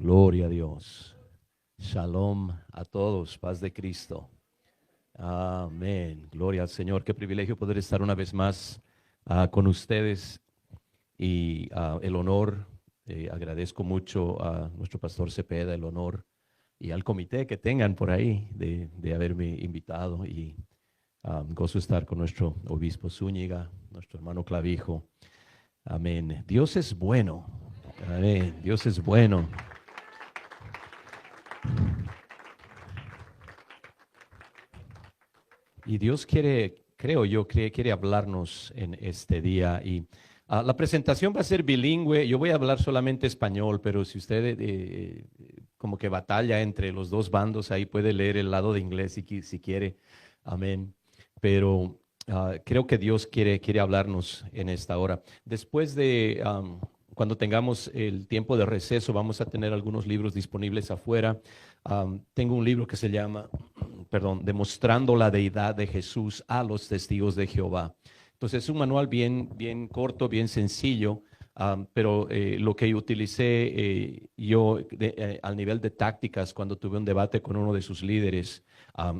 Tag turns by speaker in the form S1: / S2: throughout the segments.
S1: Gloria a Dios. Shalom a todos, paz de Cristo. Amén. Gloria al Señor. Qué privilegio poder estar una vez más con ustedes y el honor. Agradezco mucho a nuestro pastor Cepeda el honor y al comité que tengan por ahí de haberme invitado y gozo estar con nuestro obispo Zúñiga, nuestro hermano Clavijo. Amén. Dios es bueno. Amén. Dios es bueno. Y Dios quiere, creo yo, quiere hablarnos en este día. Y la presentación va a ser bilingüe. Yo voy a hablar solamente español, pero si usted como que batalla entre los dos bandos, ahí puede leer el lado de inglés si quiere. Amén. Pero creo que Dios quiere hablarnos en esta hora. Después de, cuando tengamos el tiempo de receso, vamos a tener algunos libros disponibles afuera. Tengo un libro que se llama Demostrando la Deidad de Jesús a los Testigos de Jehová. Entonces es un manual bien corto, bien sencillo, pero lo que utilicé yo al nivel de tácticas cuando tuve un debate con uno de sus líderes,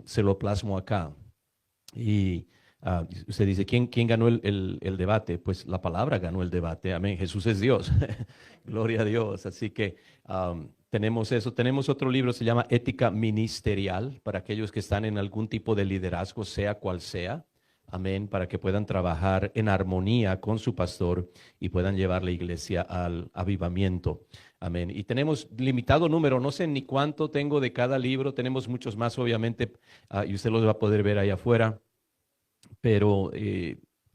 S1: se lo plasmo acá. Y usted dice, ¿quién ganó el debate? Pues la palabra ganó el debate. Amén. Jesús es Dios. Gloria a Dios. Así que tenemos eso. Tenemos otro libro, se llama Ética Ministerial, para aquellos que están en algún tipo de liderazgo, sea cual sea. Amén. Para que puedan trabajar en armonía con su pastor y puedan llevar la iglesia al avivamiento. Amén. Y tenemos limitado número, no sé ni cuánto tengo de cada libro. Tenemos muchos más, obviamente, y usted los va a poder ver ahí afuera. Pero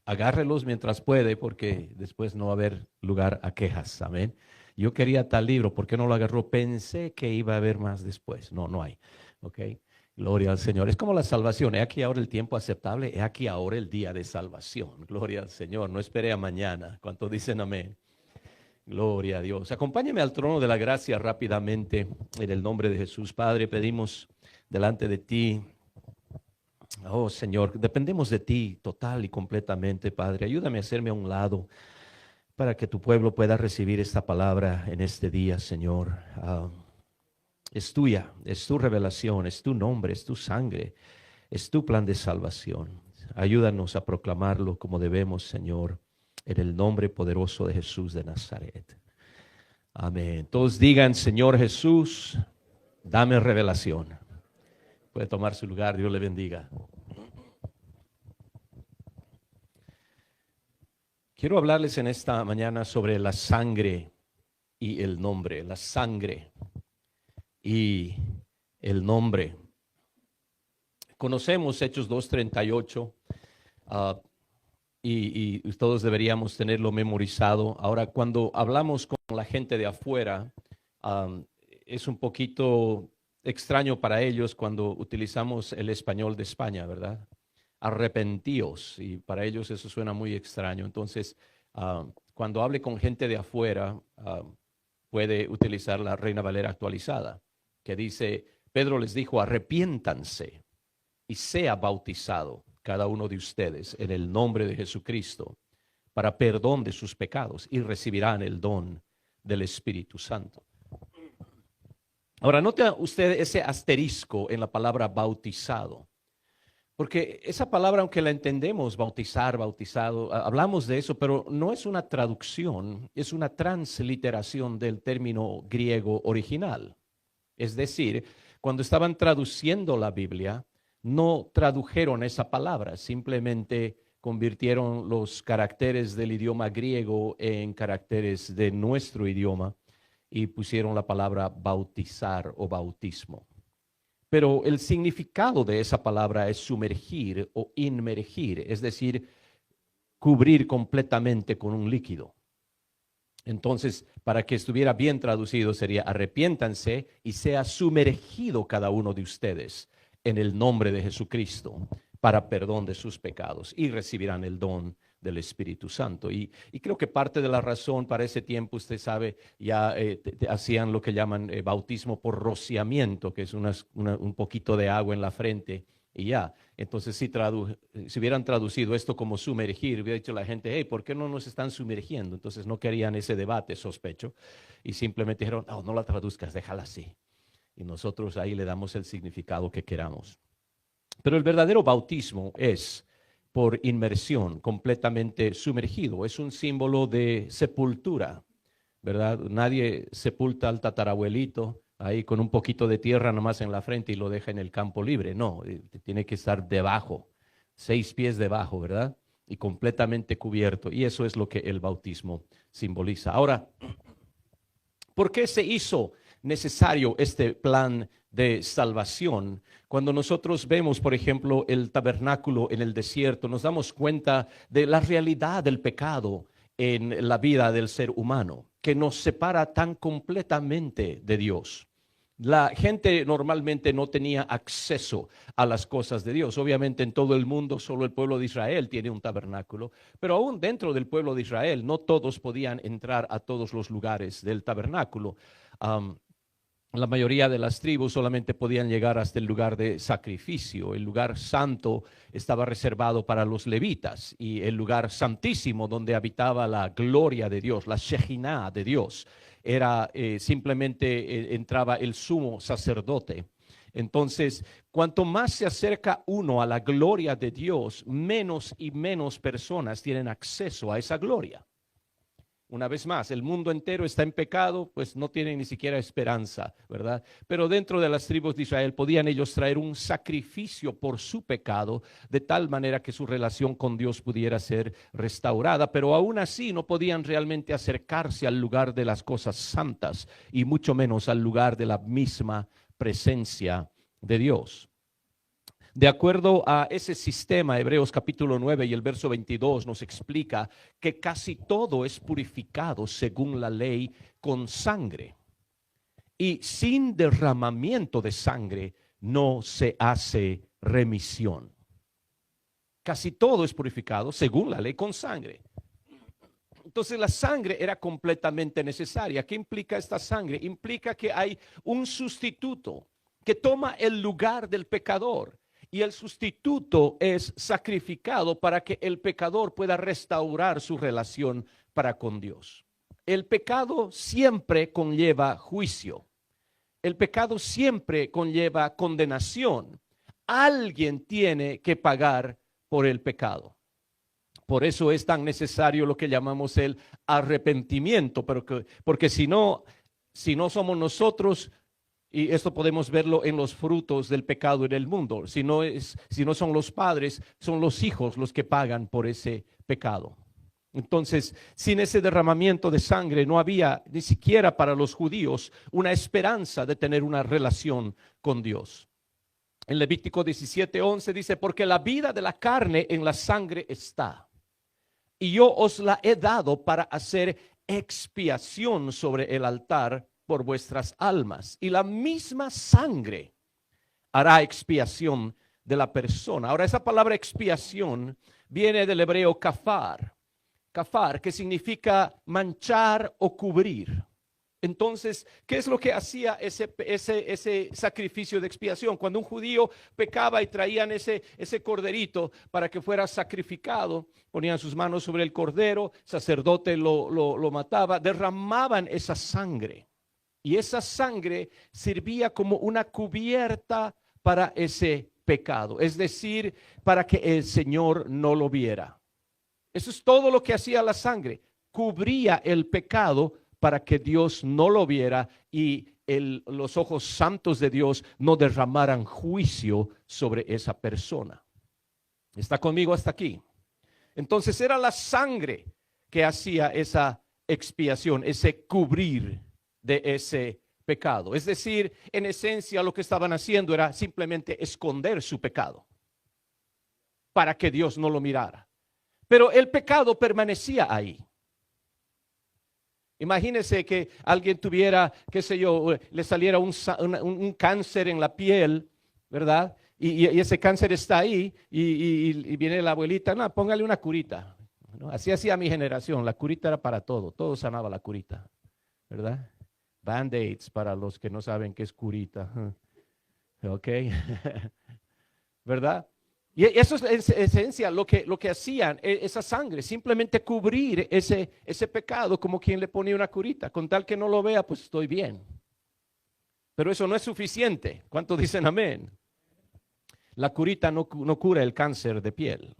S1: agárrelos mientras puede, porque después no va a haber lugar a quejas. Amén. Yo quería tal libro, ¿por qué no lo agarró? Pensé que iba a haber más después. No hay. Ok. Gloria al Señor. Es como la salvación. He aquí ahora el tiempo aceptable. He aquí ahora el día de salvación. Gloria al Señor. No espere a mañana. ¿Cuántos dicen amén? Gloria a Dios. Acompáñeme al trono de la gracia rápidamente. En el nombre de Jesús. Padre, pedimos delante de ti. Oh Señor, dependemos de ti total y completamente, Padre. Ayúdame a hacerme a un lado para que tu pueblo pueda recibir esta palabra en este día, Señor. Es tuya, es tu revelación, es tu nombre, es tu sangre, es tu plan de salvación. Ayúdanos a proclamarlo como debemos, Señor, en el nombre poderoso de Jesús de Nazaret. Amén. Todos digan, Señor Jesús, dame revelación. Puede tomar su lugar, Dios le bendiga. Quiero hablarles en esta mañana sobre la sangre y el nombre. La sangre y el nombre. Conocemos Hechos 2:38 y todos deberíamos tenerlo memorizado. Ahora, cuando hablamos con la gente de afuera, es un poquito extraño para ellos cuando utilizamos el español de España, ¿verdad? Arrepentíos, y para ellos eso suena muy extraño. Entonces, cuando hable con gente de afuera, puede utilizar la Reina Valera actualizada, que dice, Pedro les dijo, arrepiéntanse y sea bautizado cada uno de ustedes en el nombre de Jesucristo para perdón de sus pecados y recibirán el don del Espíritu Santo. Ahora, note usted ese asterisco en la palabra bautizado. Porque esa palabra, aunque la entendemos, bautizar, bautizado, hablamos de eso, pero no es una traducción, es una transliteración del término griego original. Es decir, cuando estaban traduciendo la Biblia, no tradujeron esa palabra, simplemente convirtieron los caracteres del idioma griego en caracteres de nuestro idioma y pusieron la palabra bautizar o bautismo. Pero el significado de esa palabra es sumergir o inmergir, es decir, cubrir completamente con un líquido. Entonces, para que estuviera bien traducido sería arrepiéntanse y sea sumergido cada uno de ustedes en el nombre de Jesucristo para perdón de sus pecados y recibirán el don del Espíritu Santo. Y creo que parte de la razón para ese tiempo, usted sabe, ya hacían lo que llaman bautismo por rociamiento, que es un poquito de agua en la frente y ya. Entonces, si hubieran traducido esto como sumergir, hubiera dicho la gente, hey, ¿por qué no nos están sumergiendo? Entonces no querían ese debate, sospecho, y simplemente dijeron, no, no la traduzcas, déjala así. Y nosotros ahí le damos el significado que queramos. Pero el verdadero bautismo es por inmersión, completamente sumergido. Es un símbolo de sepultura, ¿verdad? Nadie sepulta al tatarabuelito ahí con un poquito de tierra nomás en la frente y lo deja en el campo libre. No, tiene que estar debajo, 6 pies debajo, ¿verdad? Y completamente cubierto. Y eso es lo que el bautismo simboliza. Ahora, ¿por qué se hizo necesario este plan de salvación? Cuando nosotros vemos, por ejemplo, el tabernáculo en el desierto, nos damos cuenta de la realidad del pecado en la vida del ser humano, que nos separa tan completamente de Dios. La gente normalmente no tenía acceso a las cosas de Dios. Obviamente en todo el mundo solo el pueblo de Israel tiene un tabernáculo, pero aún dentro del pueblo de Israel no todos podían entrar a todos los lugares del tabernáculo. La mayoría de las tribus solamente podían llegar hasta el lugar de sacrificio. El lugar santo estaba reservado para los levitas y el lugar santísimo donde habitaba la gloria de Dios, la Shejinah de Dios, era simplemente entraba el sumo sacerdote. Entonces, cuanto más se acerca uno a la gloria de Dios, menos y menos personas tienen acceso a esa gloria. Una vez más, el mundo entero está en pecado, pues no tienen ni siquiera esperanza, ¿verdad? Pero dentro de las tribus de Israel podían ellos traer un sacrificio por su pecado, de tal manera que su relación con Dios pudiera ser restaurada, pero aún así no podían realmente acercarse al lugar de las cosas santas y mucho menos al lugar de la misma presencia de Dios. De acuerdo a ese sistema, Hebreos capítulo 9 y el verso 22 nos explica que casi todo es purificado según la ley con sangre. Y sin derramamiento de sangre no se hace remisión. Casi todo es purificado según la ley con sangre. Entonces la sangre era completamente necesaria. ¿Qué implica esta sangre? Implica que hay un sustituto que toma el lugar del pecador. Y el sustituto es sacrificado para que el pecador pueda restaurar su relación para con Dios. El pecado siempre conlleva juicio. El pecado siempre conlleva condenación. Alguien tiene que pagar por el pecado. Por eso es tan necesario lo que llamamos el arrepentimiento, porque si no somos nosotros, y esto podemos verlo en los frutos del pecado en el mundo. Si no son los padres, son los hijos los que pagan por ese pecado. Entonces, sin ese derramamiento de sangre, no había ni siquiera para los judíos una esperanza de tener una relación con Dios. En Levítico 17:11 dice, porque la vida de la carne en la sangre está, y yo os la he dado para hacer expiación sobre el altar por vuestras almas, y la misma sangre hará expiación de la persona. Ahora, esa palabra expiación viene del hebreo kafar, que significa manchar o cubrir. Entonces, ¿qué es lo que hacía ese sacrificio de expiación? Cuando un judío pecaba y traían ese corderito para que fuera sacrificado, ponían sus manos sobre el cordero, sacerdote lo mataba, derramaban esa sangre. Y esa sangre servía como una cubierta para ese pecado, es decir, para que el Señor no lo viera. Eso es todo lo que hacía la sangre, cubría el pecado para que Dios no lo viera y los ojos santos de Dios no derramaran juicio sobre esa persona. ¿Está conmigo hasta aquí? Entonces era la sangre que hacía esa expiación, ese cubrir de ese pecado. Es decir, en esencia lo que estaban haciendo era simplemente esconder su pecado para que Dios no lo mirara. Pero el pecado permanecía ahí. Imagínese que alguien tuviera, qué sé yo, le saliera un cáncer en la piel, ¿verdad? Y ese cáncer está ahí y viene la abuelita, no, póngale una curita. ¿No? Así hacía mi generación, la curita era para todo sanaba la curita, ¿verdad? Band-aids para los que no saben qué es curita. ¿Ok? ¿verdad? Y eso es en esencia lo que hacían, esa sangre, simplemente cubrir ese pecado como quien le ponía una curita. Con tal que no lo vea, pues estoy bien. Pero eso no es suficiente. ¿Cuántos dicen amén? La curita no cura el cáncer de piel.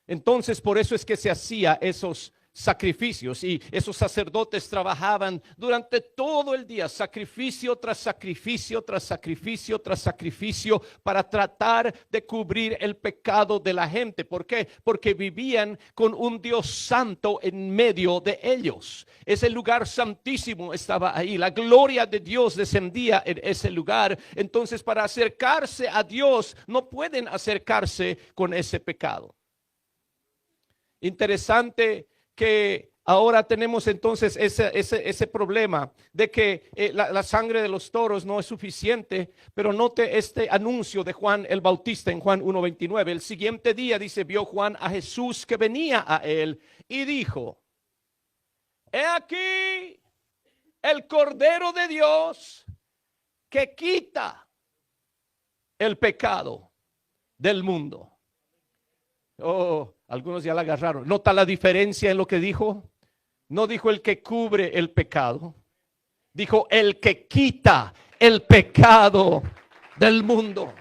S1: Entonces, por eso es que se hacía esos sacrificios y esos sacerdotes trabajaban durante todo el día, sacrificio tras sacrificio, tras sacrificio, tras sacrificio, para tratar de cubrir el pecado de la gente. ¿Por qué? Porque vivían con un Dios santo en medio de ellos. Ese lugar santísimo estaba ahí. La gloria de Dios descendía en ese lugar. Entonces, para acercarse a Dios, no pueden acercarse con ese pecado. Interesante que ahora tenemos entonces ese problema de que la sangre de los toros no es suficiente, pero note este anuncio de Juan el Bautista en Juan 1:29. El siguiente día, dice, vio Juan a Jesús que venía a él y dijo: he aquí el Cordero de Dios que quita el pecado del mundo. Oh, algunos ya la agarraron. ¿Nota la diferencia en lo que dijo? No dijo el que cubre el pecado. Dijo el que quita el pecado del mundo.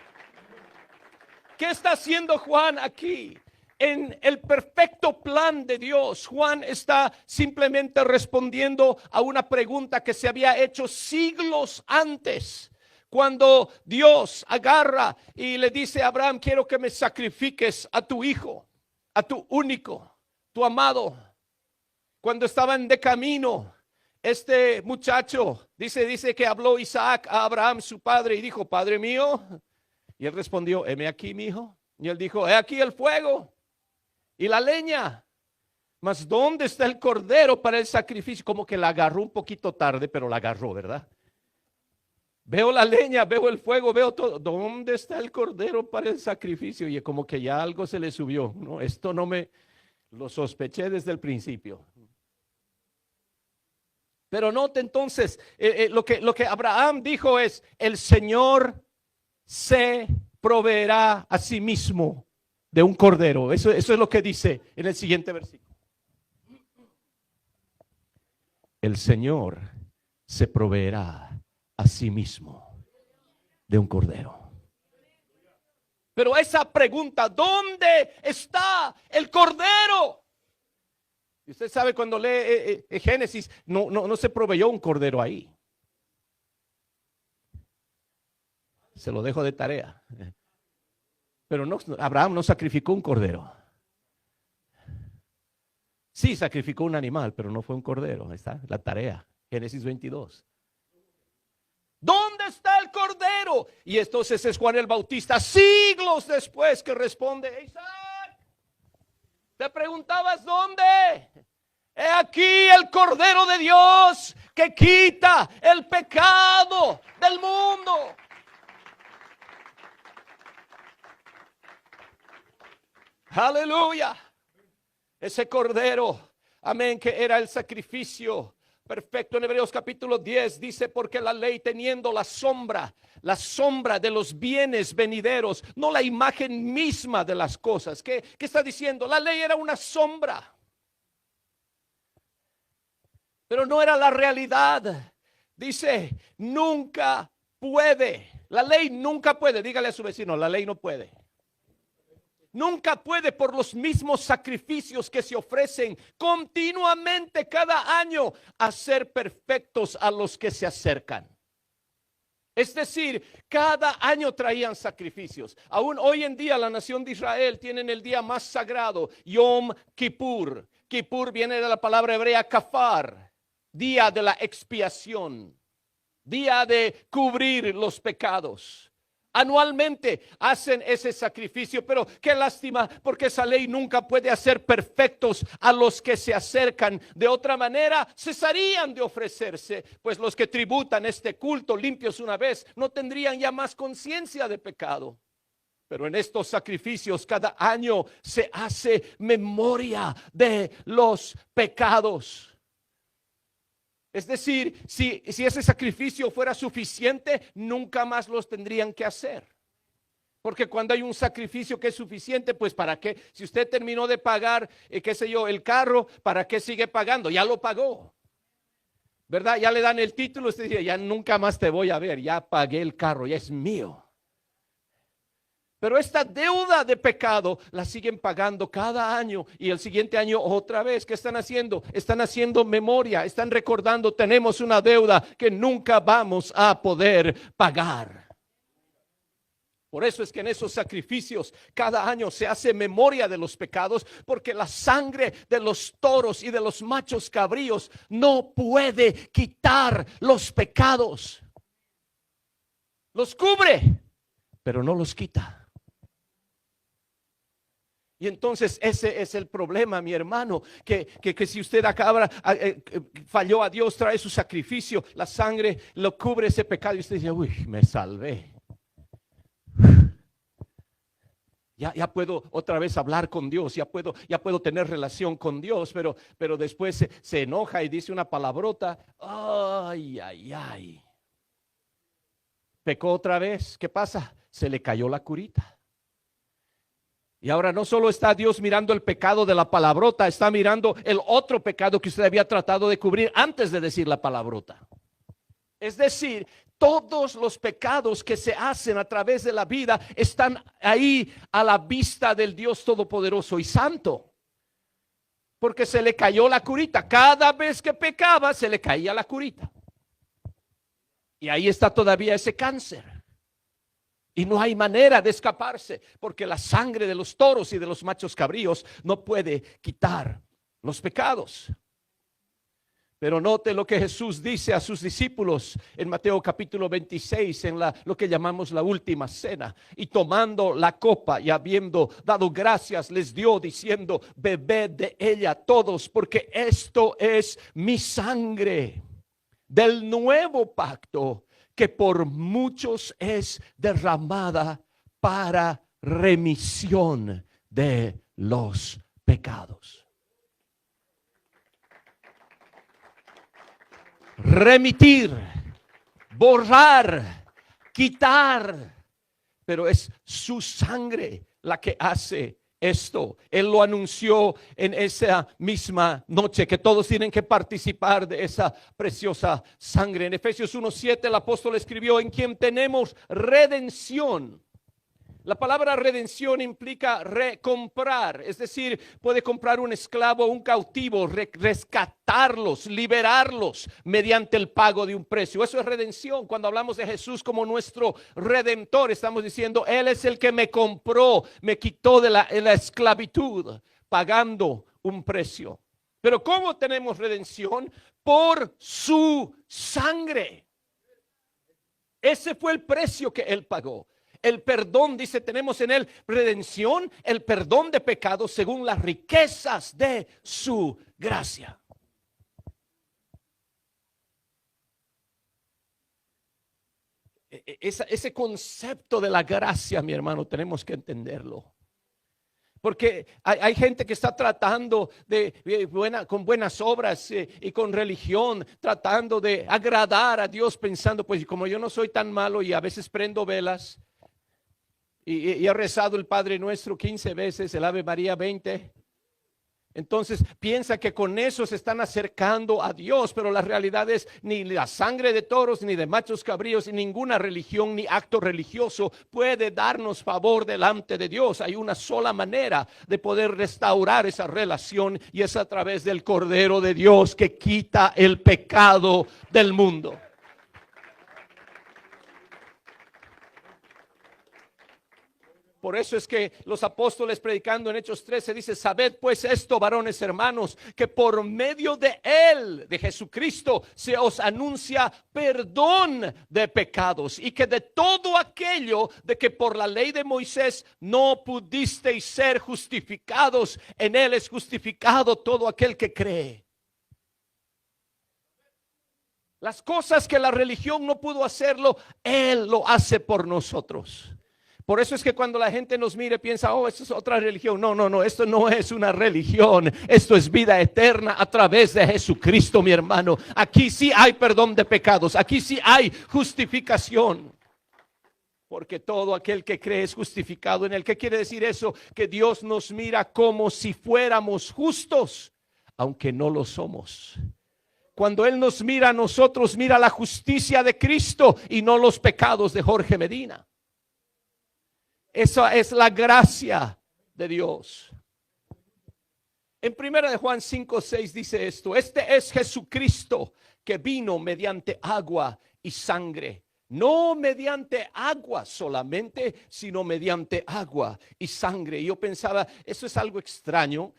S1: ¿Qué está haciendo Juan aquí? En el perfecto plan de Dios, Juan está simplemente respondiendo a una pregunta que se había hecho siglos antes. Cuando Dios agarra y le dice a Abraham: quiero que me sacrifiques a tu hijo, a tu único, tu amado. Cuando estaban de camino, este muchacho dice que habló Isaac a Abraham, su padre, y dijo: Padre mío. Y él respondió: heme aquí, mi hijo. Y él dijo: he aquí el fuego y la leña, mas ¿dónde está el cordero para el sacrificio? Como que la agarró un poquito tarde, pero la agarró, ¿verdad? Veo la leña, veo el fuego, veo todo. ¿Dónde está el cordero para el sacrificio? Y como que ya algo se le subió. No, esto no me lo sospeché desde el principio. Pero note entonces, lo que Abraham dijo es: el Señor se proveerá a sí mismo de un cordero. Eso es lo que dice en el siguiente versículo. El Señor se proveerá a sí mismo de un cordero. Pero esa pregunta: ¿dónde está el cordero? Y usted sabe, cuando lee Génesis, no se proveyó un cordero ahí. Se lo dejo de tarea. Pero Abraham no sacrificó un cordero. Sí sacrificó un animal, pero no fue un cordero. Ahí está la tarea. Génesis 22. ¿Dónde está el cordero? Y entonces es Juan el Bautista, siglos después, que responde: Isaac, te preguntabas dónde. He aquí el Cordero de Dios que quita el pecado del mundo. Aleluya. Ese Cordero, amén, que era el sacrificio perfecto. En Hebreos capítulo 10 dice: porque la ley, teniendo la sombra de los bienes venideros, no la imagen misma de las cosas. ¿Qué está diciendo? La ley era una sombra, pero no era la realidad. Dice: nunca puede. La ley nunca puede. Dígale a su vecino: la ley no puede. Nunca puede, por los mismos sacrificios que se ofrecen continuamente cada año, hacer perfectos a los que se acercan. Es decir, cada año traían sacrificios. Aún hoy en día la nación de Israel tienen el día más sagrado, Yom Kippur. Kippur viene de la palabra hebrea kafar, día de la expiación, día de cubrir los pecados. Anualmente hacen ese sacrificio, pero qué lástima, porque esa ley nunca puede hacer perfectos a los que se acercan. De otra manera cesarían de ofrecerse, pues los que tributan este culto limpios una vez no tendrían ya más conciencia de pecado. Pero en estos sacrificios cada año se hace memoria de los pecados. Es decir, si ese sacrificio fuera suficiente, nunca más los tendrían que hacer. Porque cuando hay un sacrificio que es suficiente, pues ¿para qué? Si usted terminó de pagar, qué sé yo, el carro, ¿para qué sigue pagando? Ya lo pagó, ¿verdad? Ya le dan el título, usted dice, ya nunca más te voy a ver, ya pagué el carro, ya es mío. Pero esta deuda de pecado la siguen pagando cada año y el siguiente año otra vez. ¿Qué están haciendo? Están haciendo memoria, están recordando, tenemos una deuda que nunca vamos a poder pagar. Por eso es que en esos sacrificios cada año se hace memoria de los pecados, porque la sangre de los toros y de los machos cabríos no puede quitar los pecados. Los cubre, pero no los quita. Y entonces ese es el problema, mi hermano, que si usted falló a Dios, trae su sacrificio, la sangre lo cubre ese pecado y usted dice, uy, me salvé. Ya puedo otra vez hablar con Dios, ya puedo tener relación con Dios, pero después se enoja y dice una palabrota. Ay, ay, ay. Pecó otra vez. ¿Qué pasa? Se le cayó la curita. Y ahora no solo está Dios mirando el pecado de la palabrota, está mirando el otro pecado que usted había tratado de cubrir antes de decir la palabrota. Es decir, todos los pecados que se hacen a través de la vida están ahí a la vista del Dios Todopoderoso y Santo. Porque se le cayó la curita. Cada vez que pecaba se le caía la curita. Y ahí está todavía ese cáncer. Y no hay manera de escaparse, porque la sangre de los toros y de los machos cabríos no puede quitar los pecados. Pero note lo que Jesús dice a sus discípulos en Mateo capítulo 26, en lo que llamamos la última cena. Y tomando la copa y habiendo dado gracias, les dio diciendo, bebed de ella todos, porque esto es mi sangre del nuevo pacto, que por muchos es derramada para remisión de los pecados. Remitir, borrar, quitar, pero es su sangre la que hace esto. Él lo anunció en esa misma noche, que todos tienen que participar de esa preciosa sangre. En Efesios 1:7 el apóstol escribió, en quien tenemos redención. La palabra redención implica recomprar, es decir, puede comprar un esclavo, un cautivo, rescatarlos, liberarlos mediante el pago de un precio. Eso es redención. Cuando hablamos de Jesús como nuestro redentor, estamos diciendo, Él es el que me compró, me quitó de la esclavitud, pagando un precio. Pero ¿cómo tenemos redención? Por su sangre. Ese fue el precio que Él pagó. El perdón, dice, tenemos en Él redención, el perdón de pecados según las riquezas de su gracia. Ese concepto de la gracia, mi hermano, tenemos que entenderlo. Porque hay gente que está tratando con buenas obras y con religión, tratando de agradar a Dios, pensando, pues como yo no soy tan malo y a veces prendo velas, y he rezado el Padre Nuestro 15 veces, el Ave María 20. Entonces piensa que con eso se están acercando a Dios, pero la realidad es ni la sangre de toros, ni de machos cabríos, ni ninguna religión, ni acto religioso puede darnos favor delante de Dios. Hay una sola manera de poder restaurar esa relación y es a través del Cordero de Dios que quita el pecado del mundo. Por eso es que los apóstoles predicando en Hechos 13 dice, sabed pues esto, varones hermanos, que por medio de Él, de Jesucristo, se os anuncia perdón de pecados y que de todo aquello de que por la ley de Moisés no pudisteis ser justificados, en Él es justificado todo aquel que cree. Las cosas que la religión no pudo hacerlo, Él lo hace por nosotros. Por eso es que cuando la gente nos mire piensa, oh, esto es otra religión. No, esto no es una religión. Esto es vida eterna a través de Jesucristo, mi hermano. Aquí sí hay perdón de pecados. Aquí sí hay justificación. Porque todo aquel que cree es justificado en él. ¿Qué quiere decir eso? Que Dios nos mira como si fuéramos justos, aunque no lo somos. Cuando Él nos mira a nosotros, mira la justicia de Cristo y no los pecados de Jorge Medina. Esa es la gracia de Dios. En 1 de Juan 5:6 dice esto: este es Jesucristo que vino mediante agua y sangre. No mediante agua solamente, sino mediante agua y sangre. Y yo pensaba, eso es algo extraño.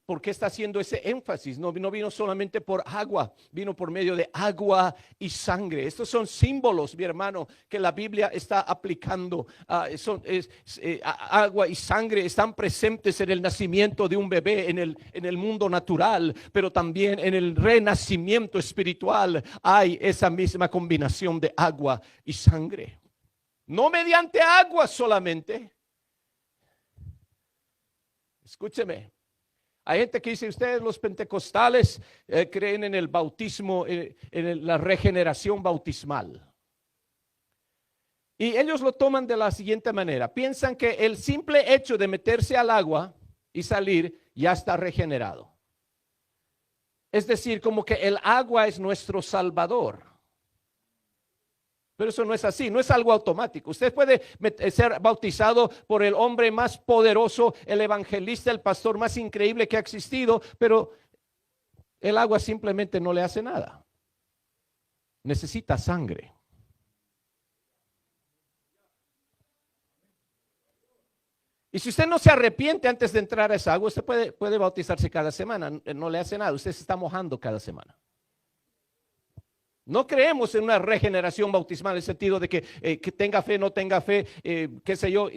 S1: ¿Por qué está haciendo ese énfasis? No vino solamente por agua, vino por medio de agua y sangre. Estos son símbolos, mi hermano, que la Biblia está aplicando. Agua y sangre están presentes en el nacimiento de un bebé en el mundo natural, pero también en el renacimiento espiritual hay esa misma combinación de agua y sangre. No mediante agua solamente. Escúcheme. Hay gente que dice, ustedes los pentecostales creen en el bautismo, en la regeneración bautismal. Y ellos lo toman de la siguiente manera. Piensan que el simple hecho de meterse al agua y salir ya está regenerado. Es decir, como que el agua es nuestro salvador. Pero eso no es así, no es algo automático. Usted puede ser bautizado por el hombre más poderoso, el evangelista, el pastor más increíble que ha existido, pero el agua simplemente no le hace nada. Necesita sangre. Y si usted no se arrepiente antes de entrar a esa agua, usted puede bautizarse cada semana, no le hace nada, usted se está mojando cada semana. No creemos en una regeneración bautismal en el sentido de que tenga fe, no tenga fe, qué sé yo.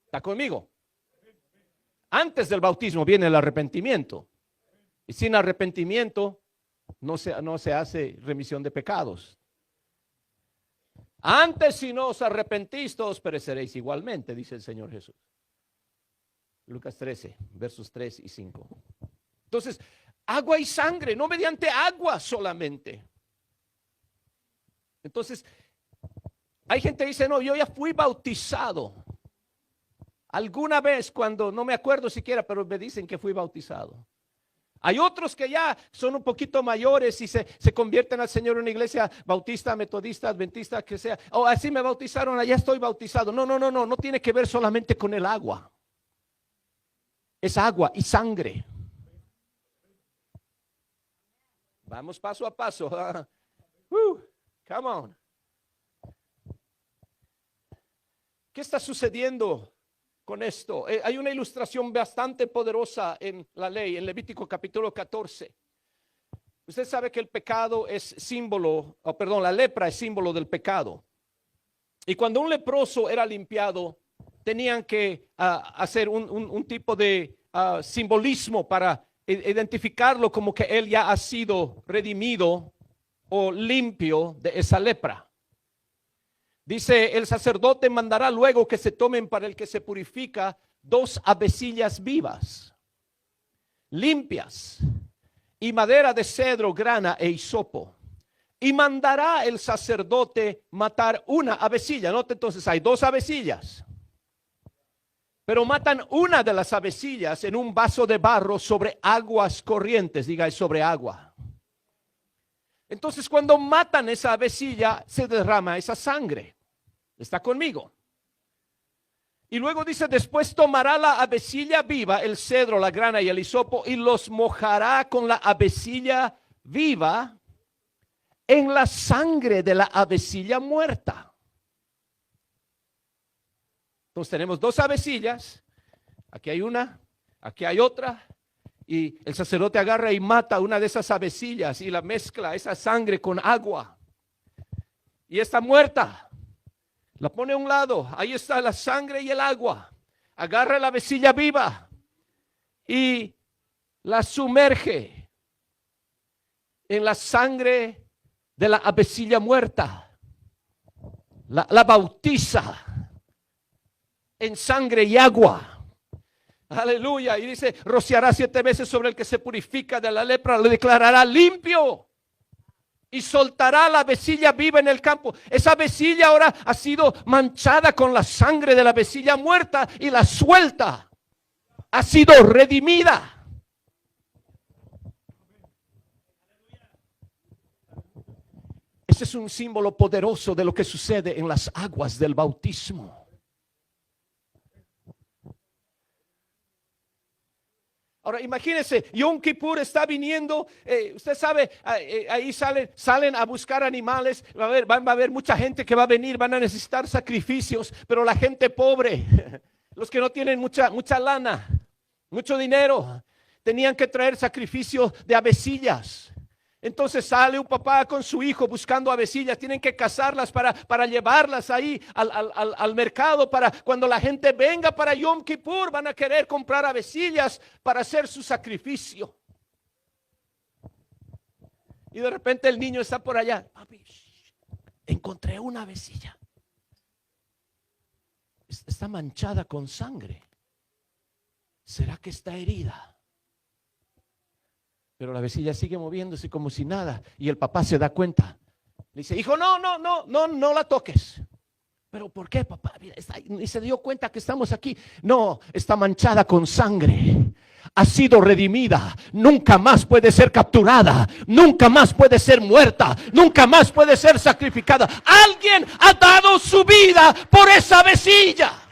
S1: ¿Está conmigo? Antes del bautismo viene el arrepentimiento. Y sin arrepentimiento no se hace remisión de pecados. Antes, si no os arrepentís, todos pereceréis igualmente, dice el Señor Jesús. Lucas 13, versos 3 y 5. Entonces, agua y sangre, no mediante agua solamente. Entonces, hay gente que dice, no, yo ya fui bautizado. Alguna vez cuando, no me acuerdo siquiera, pero me dicen que fui bautizado. Hay otros que ya son un poquito mayores y se convierten al Señor en una iglesia bautista, metodista, adventista, que sea. Oh, así me bautizaron, ya estoy bautizado. No tiene que ver solamente con el agua. Es agua y sangre. Vamos paso a paso. Come on. ¿Qué está sucediendo con esto? Hay una ilustración bastante poderosa en la ley, en Levítico capítulo 14. Usted sabe que el pecado es símbolo, la lepra es símbolo del pecado. Y cuando un leproso era limpiado, tenían que hacer un tipo de simbolismo para identificarlo como que él ya ha sido redimido o limpio de esa lepra. Dice, el sacerdote mandará luego que se tomen para el que se purifica 2 avecillas vivas, limpias, y madera de cedro, grana e hisopo. Y mandará el sacerdote matar una avecilla. Note entonces, hay 2 avecillas. Pero matan una de las avecillas en un vaso de barro sobre aguas corrientes. Diga, sobre agua. Entonces, cuando matan esa avecilla, se derrama esa sangre. ¿Está conmigo? Y luego dice, después tomará la avecilla viva, el cedro, la grana y el hisopo, y los mojará con la avecilla viva en la sangre de la avecilla muerta. Entonces tenemos 2 avecillas, aquí hay una, aquí hay otra, y el sacerdote agarra y mata una de esas avecillas y la mezcla esa sangre con agua. Y está muerta. La pone a un lado, ahí está la sangre y el agua. Agarra la avecilla viva y la sumerge en la sangre de la avecilla muerta. La bautiza en sangre y agua. Aleluya. Y dice, rociará 7 veces sobre el que se purifica de la lepra, lo declarará limpio. y soltará la avecilla viva en el campo. Esa avecilla ahora ha sido manchada con la sangre de la avecilla muerta y la suelta. Ha sido redimida. Ese es un símbolo poderoso de lo que sucede en las aguas del bautismo. Ahora imagínense, Yom Kippur está viniendo, usted sabe, ahí salen a buscar animales, va a haber mucha gente que va a venir, van a necesitar sacrificios, pero la gente pobre, los que no tienen mucha lana, mucho dinero, tenían que traer sacrificios de avecillas. Entonces sale un papá con su hijo buscando avecillas, tienen que cazarlas para llevarlas ahí al mercado, para cuando la gente venga para Yom Kippur van a querer comprar avecillas para hacer su sacrificio. Y de repente el niño está por allá, papi, encontré una avecilla, está manchada con sangre, ¿será que está herida? Pero la avecilla sigue moviéndose como si nada. Y el papá se da cuenta. Le dice, hijo, no la toques. ¿Pero por qué, papá? Y se dio cuenta que estamos aquí. No, está manchada con sangre. Ha sido redimida. Nunca más puede ser capturada. Nunca más puede ser muerta. Nunca más puede ser sacrificada. Alguien ha dado su vida por esa avecilla.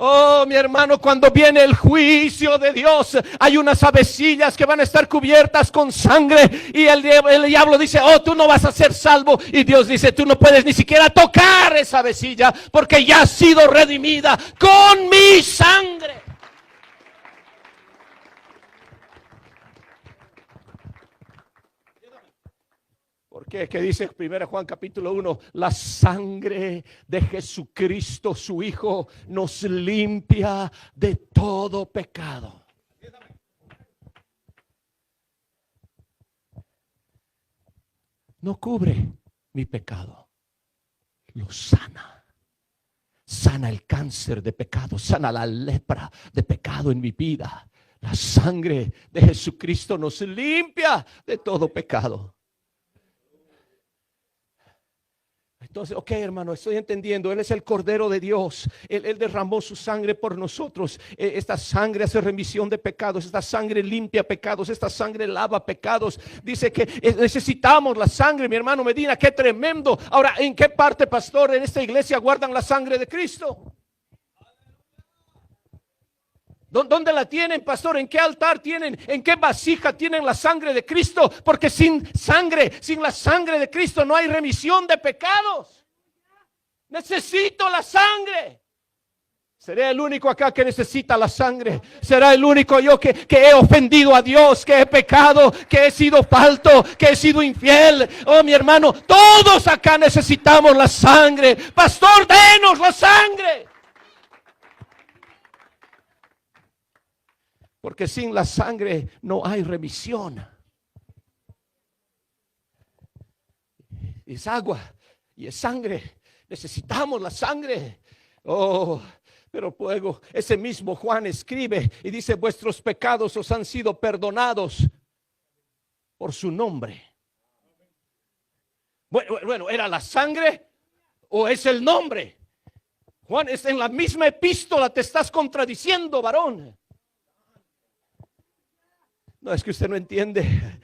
S1: Oh, mi hermano, cuando viene el juicio de Dios, hay unas avecillas que van a estar cubiertas con sangre. Y el diablo dice, oh, tú no vas a ser salvo. Y Dios dice, tú no puedes ni siquiera tocar esa avecilla, porque ya ha sido redimida con mi sangre. ¿Por qué? ¿Qué dice 1 Juan capítulo 1? La sangre de Jesucristo, su Hijo, nos limpia de todo pecado. No cubre mi pecado, lo sana. Sana el cáncer de pecado, sana la lepra de pecado en mi vida. La sangre de Jesucristo nos limpia de todo pecado. Entonces, ok, hermano, estoy entendiendo. Él es el Cordero de Dios. Él derramó su sangre por nosotros. Esta sangre hace remisión de pecados. Esta sangre limpia pecados. Esta sangre lava pecados. Dice que necesitamos la sangre, mi hermano Medina. Qué tremendo. Ahora, ¿en qué parte, pastor, en esta iglesia guardan la sangre de Cristo? ¿Dónde la tienen, pastor? ¿En qué altar tienen? ¿En qué vasija tienen la sangre de Cristo? Porque sin la sangre de Cristo no hay remisión de pecados. Necesito la sangre. Seré el único acá que necesita la sangre. Será el único yo que he ofendido a Dios, que he pecado, que he sido falto, que he sido infiel. Oh, mi hermano, todos acá necesitamos la sangre. Pastor, denos la sangre. Porque sin la sangre no hay remisión. Es agua y es sangre. Necesitamos la sangre. Oh, pero luego ese mismo Juan escribe y dice, vuestros pecados os han sido perdonados por su nombre. Bueno, ¿era la sangre o es el nombre? Juan, es en la misma epístola, te estás contradiciendo, varón. No, es que usted no entiende.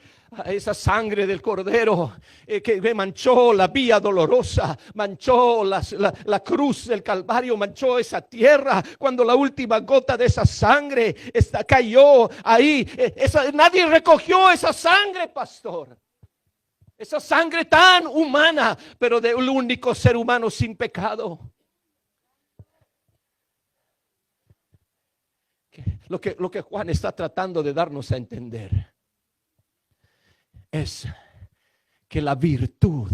S1: Esa sangre del Cordero que me manchó la vía dolorosa, manchó la cruz del Calvario, manchó esa tierra. Cuando la última gota de esa sangre cayó ahí, nadie recogió esa sangre, pastor. Esa sangre tan humana, pero de un único ser humano sin pecado. Lo que Juan está tratando de darnos a entender es que la virtud,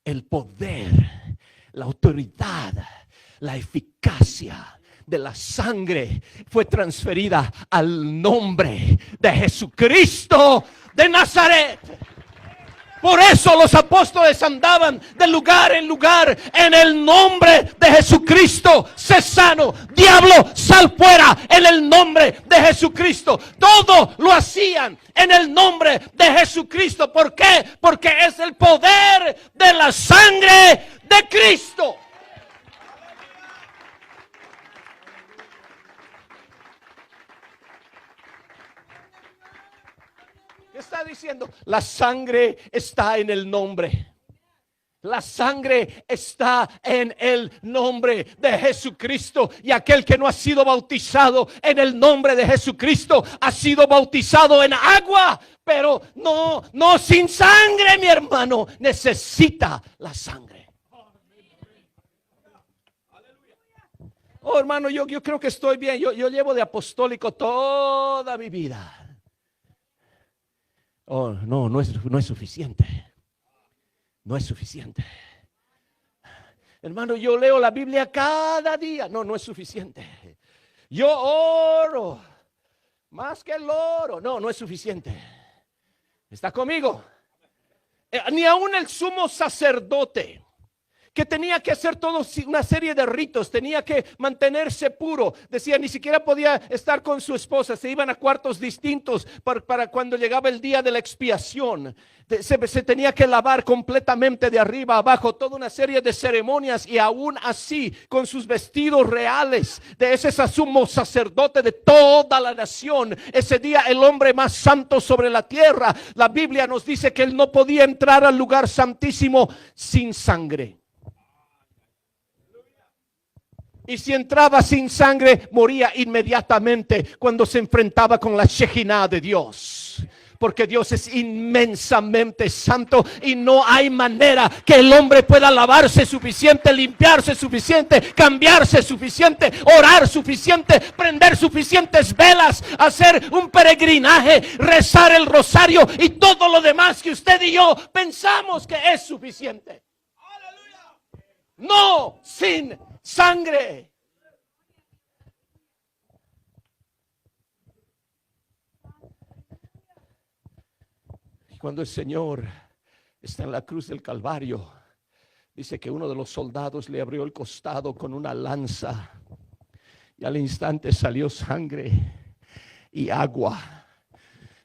S1: el poder, la autoridad, la eficacia de la sangre fue transferida al nombre de Jesucristo de Nazaret. Por eso los apóstoles andaban de lugar en lugar en el nombre de Jesucristo. Sé sano, diablo, sal fuera en el nombre de Jesucristo. Todo lo hacían en el nombre de Jesucristo. ¿Por qué? Porque es el poder de la sangre de Cristo. ¿Qué está diciendo? La sangre está en el nombre. La sangre está en el nombre de Jesucristo. Y aquel que no ha sido bautizado en el nombre de Jesucristo ha sido bautizado en agua. Pero no sin sangre, mi hermano. Necesita la sangre. Oh, hermano, yo creo que estoy bien. Yo llevo de apostólico toda mi vida. Oh, no es suficiente. No es suficiente. Hermano, yo leo la Biblia cada día. No es suficiente. Yo oro más que el oro. No es suficiente. ¿Está conmigo? Ni aún el sumo sacerdote, que tenía que hacer toda una serie de ritos, tenía que mantenerse puro. Decía, ni siquiera podía estar con su esposa, se iban a cuartos distintos para cuando llegaba el día de la expiación. Se tenía que lavar completamente de arriba a abajo, toda una serie de ceremonias, y aún así, con sus vestidos reales, de ese sumo sacerdote de toda la nación, ese día el hombre más santo sobre la tierra, la Biblia nos dice que él no podía entrar al lugar santísimo sin sangre. Y si entraba sin sangre, moría inmediatamente cuando se enfrentaba con la Shekinah de Dios. Porque Dios es inmensamente santo y no hay manera que el hombre pueda lavarse suficiente, limpiarse suficiente, cambiarse suficiente, orar suficiente, prender suficientes velas, hacer un peregrinaje, rezar el rosario y todo lo demás que usted y yo pensamos que es suficiente. No sin sangre. Cuando el Señor está en la cruz del Calvario, dice que uno de los soldados le abrió el costado con una lanza y al instante salió sangre y agua.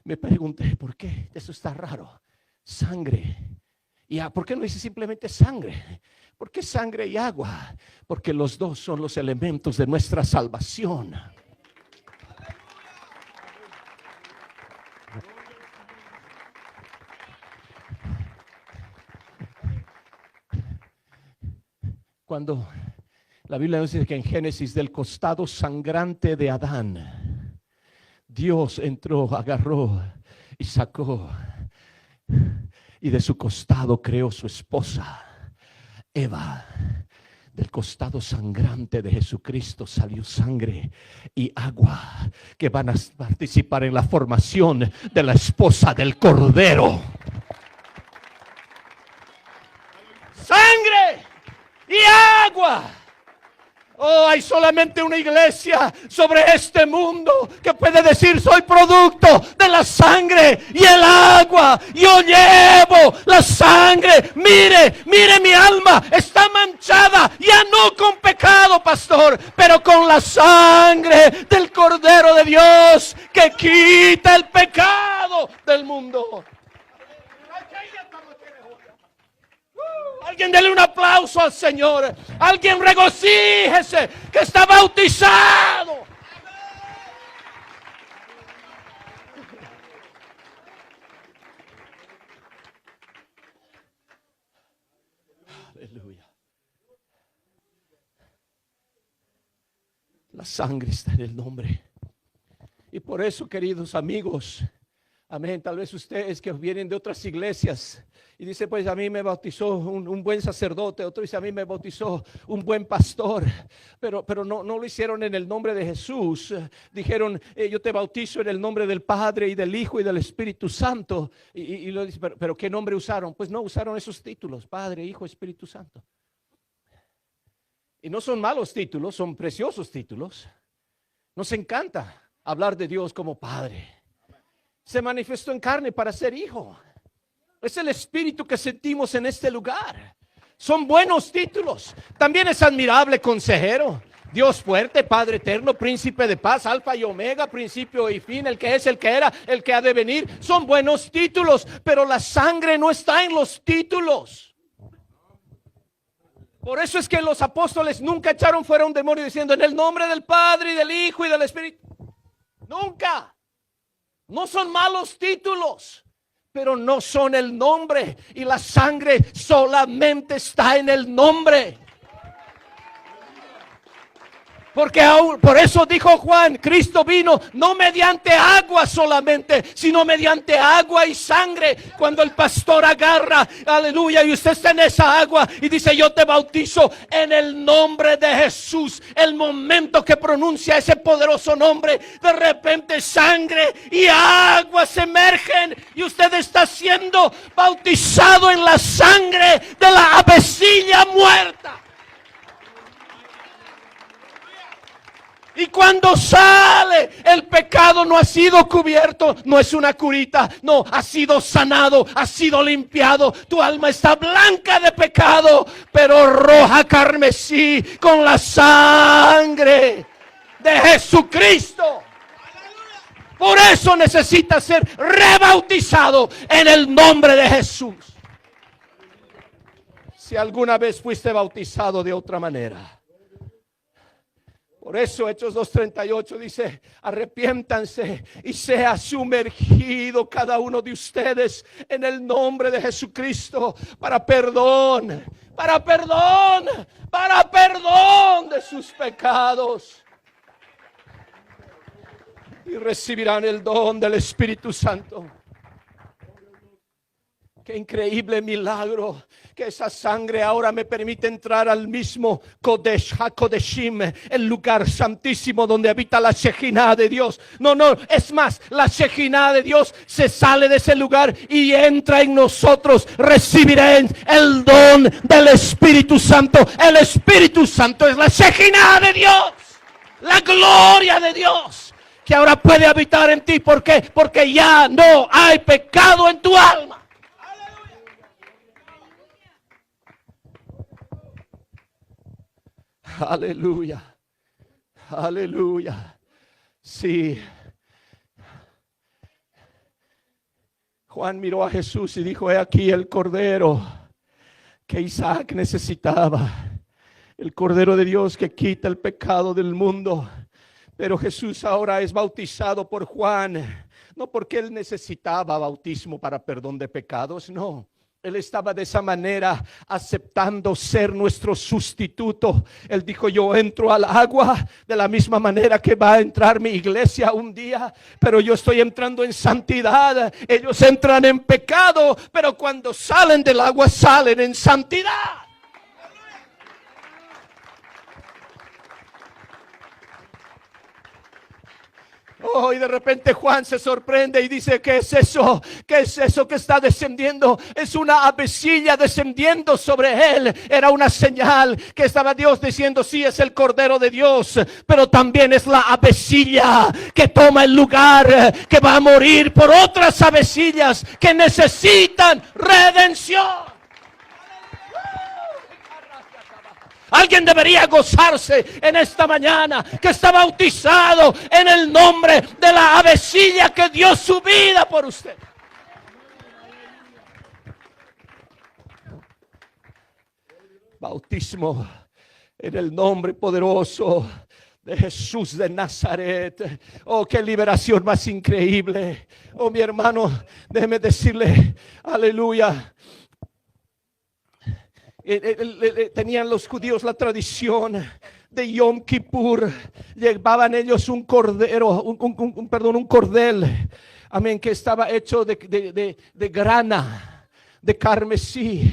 S1: Me pregunté, ¿por qué? Eso está raro. Sangre. ¿Y por qué no dice simplemente sangre? ¿Por qué sangre y agua? Porque los dos son los elementos de nuestra salvación. Cuando la Biblia nos dice que en Génesis, del costado sangrante de Adán, Dios entró, agarró y sacó, y de su costado creó su esposa, Eva. Del costado sangrante de Jesucristo salió sangre y agua que van a participar en la formación de la esposa del Cordero. Sangre y agua. Oh, hay solamente una iglesia sobre este mundo que puede decir: soy producto de la sangre y el agua. Yo llevo la sangre. Mire mi alma está manchada, ya no con pecado, pastor, pero con la sangre del Cordero de Dios que quita el pecado del mundo. Alguien dele un aplauso al Señor. Alguien regocíjese que está bautizado. Aleluya. La sangre está en el nombre. Y por eso, queridos amigos, amén, tal vez ustedes que vienen de otras iglesias y dice: pues a mí me bautizó un buen sacerdote, otro dice: a mí me bautizó un buen pastor, pero no lo hicieron en el nombre de Jesús. Dijeron: yo te bautizo en el nombre del Padre y del Hijo y del Espíritu Santo. Y lo dice, pero ¿qué nombre usaron? Pues no usaron esos títulos: Padre, Hijo, Espíritu Santo. Y no son malos títulos, son preciosos títulos. Nos encanta hablar de Dios como Padre. Se manifestó en carne para ser Hijo. Es el espíritu que sentimos en este lugar. Son buenos títulos. También es admirable consejero, Dios fuerte, Padre eterno, príncipe de paz, alfa y omega, principio y fin, el que es, el que era, el que ha de venir. Son buenos títulos, pero la sangre no está en los títulos. Por eso es que los apóstoles nunca echaron fuera un demonio diciendo en el nombre del Padre y del Hijo y del Espíritu. Nunca. No son malos títulos, pero no son el nombre. Y la sangre solamente está en el nombre. Porque por eso dijo Juan, Cristo vino no mediante agua solamente, sino mediante agua y sangre. Cuando el pastor agarra, aleluya, y usted está en esa agua y dice yo te bautizo en el nombre de Jesús. El momento que pronuncia ese poderoso nombre, de repente sangre y agua se emergen y usted está siendo bautizado en la sangre de la avecilla muerta. Y cuando sale, el pecado no ha sido cubierto, no es una curita, no, ha sido sanado, ha sido limpiado. Tu alma está blanca de pecado, pero roja carmesí con la sangre de Jesucristo. Por eso necesitas ser rebautizado en el nombre de Jesús. Si alguna vez fuiste bautizado de otra manera. Por eso Hechos 2:38 dice, arrepiéntanse y sea sumergido cada uno de ustedes en el nombre de Jesucristo para perdón de sus pecados. Y recibirán el don del Espíritu Santo. Qué increíble milagro que esa sangre ahora me permite entrar al mismo Kodesh HaKodeshim, el lugar santísimo donde habita la Shejinah de Dios. No, es más, la Shejinah de Dios se sale de ese lugar y entra en nosotros. Recibirán el don del Espíritu Santo. El Espíritu Santo es la Shejinah de Dios, la gloria de Dios, que ahora puede habitar en ti. ¿Por qué? Porque ya no hay pecado en tu alma. Aleluya, aleluya. Sí. Juan miró a Jesús y dijo, he aquí el cordero que Isaac necesitaba, el cordero de Dios que quita el pecado del mundo. Pero Jesús ahora es bautizado por Juan, no porque él necesitaba bautismo para perdón de pecados, no. Él estaba de esa manera aceptando ser nuestro sustituto. Él dijo, yo entro al agua de la misma manera que va a entrar mi iglesia un día, pero yo estoy entrando en santidad. Ellos entran en pecado, pero cuando salen del agua salen en santidad. Oh, y de repente Juan se sorprende y dice, ¿qué es eso? ¿Qué es eso que está descendiendo? Es una avecilla descendiendo sobre él. Era una señal que estaba Dios diciendo, sí, es el Cordero de Dios, pero también es la avecilla que toma el lugar, que va a morir por otras avecillas que necesitan redención. Alguien debería gozarse en esta mañana que está bautizado en el nombre de la avecilla que dio su vida por usted. Bautismo en el nombre poderoso de Jesús de Nazaret. Oh, qué liberación más increíble. Oh, mi hermano, déjeme decirle, aleluya. Tenían los judíos la tradición de Yom Kippur. Llevaban ellos un cordero, un cordel, amén, que estaba hecho de grana, de carmesí.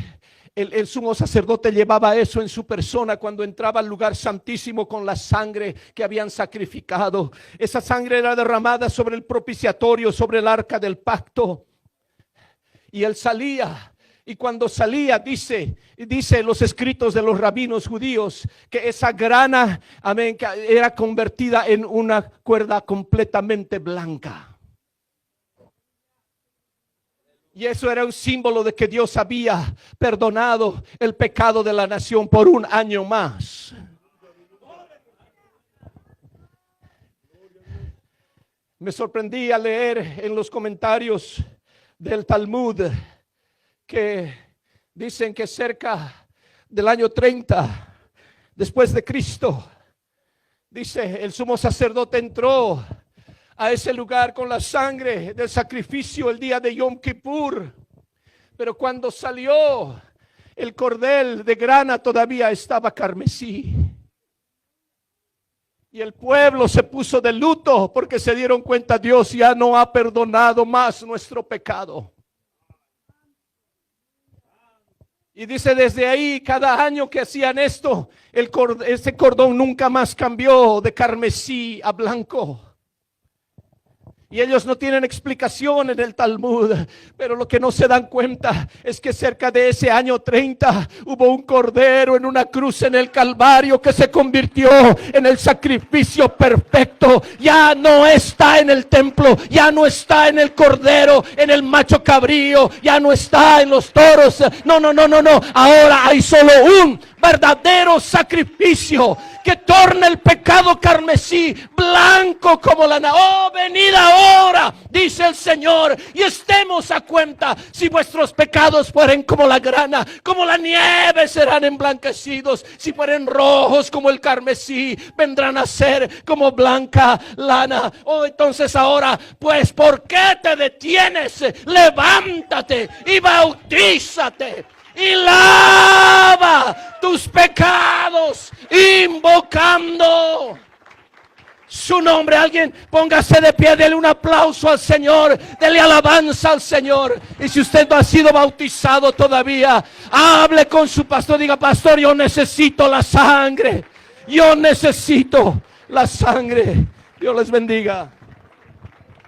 S1: El sumo sacerdote llevaba eso en su persona cuando entraba al lugar santísimo con la sangre que habían sacrificado. Esa sangre era derramada sobre el propiciatorio, sobre el arca del pacto. Y él salía. Y cuando salía, dice los escritos de los rabinos judíos, que esa grana, amén, que era convertida en una cuerda completamente blanca. Y eso era un símbolo de que Dios había perdonado el pecado de la nación por un año más. Me sorprendí al leer en los comentarios del Talmud que dicen que cerca del año 30 después de Cristo, dice, el sumo sacerdote entró a ese lugar con la sangre del sacrificio el día de Yom Kippur, pero cuando salió, el cordel de grana todavía estaba carmesí. Y el pueblo se puso de luto porque se dieron cuenta, Dios ya no ha perdonado más nuestro pecado. Y dice, desde ahí, cada año que hacían esto, ese cordón nunca más cambió de carmesí a blanco. Y ellos no tienen explicación en el Talmud, pero lo que no se dan cuenta es que cerca de ese año 30 hubo un cordero en una cruz en el Calvario que se convirtió en el sacrificio perfecto. Ya no está en el templo, ya no está en el cordero, en el macho cabrío, ya no está en los toros. No. Ahora hay solo un verdadero sacrificio que torna el pecado carmesí blanco como lana. Oh, venid ahora, dice el Señor, y estemos a cuenta. Si vuestros pecados fueren como la grana, como la nieve serán emblanquecidos. Si fueren rojos como el carmesí, vendrán a ser como blanca lana. Oh, entonces ahora, pues, ¿por qué te detienes? Levántate y bautízate y lava tus pecados invocando su nombre. Alguien póngase de pie, dele un aplauso al Señor, dele alabanza al Señor. Y si usted no ha sido bautizado todavía, hable con su pastor, diga, pastor, yo necesito la sangre, yo necesito la sangre. Dios les bendiga.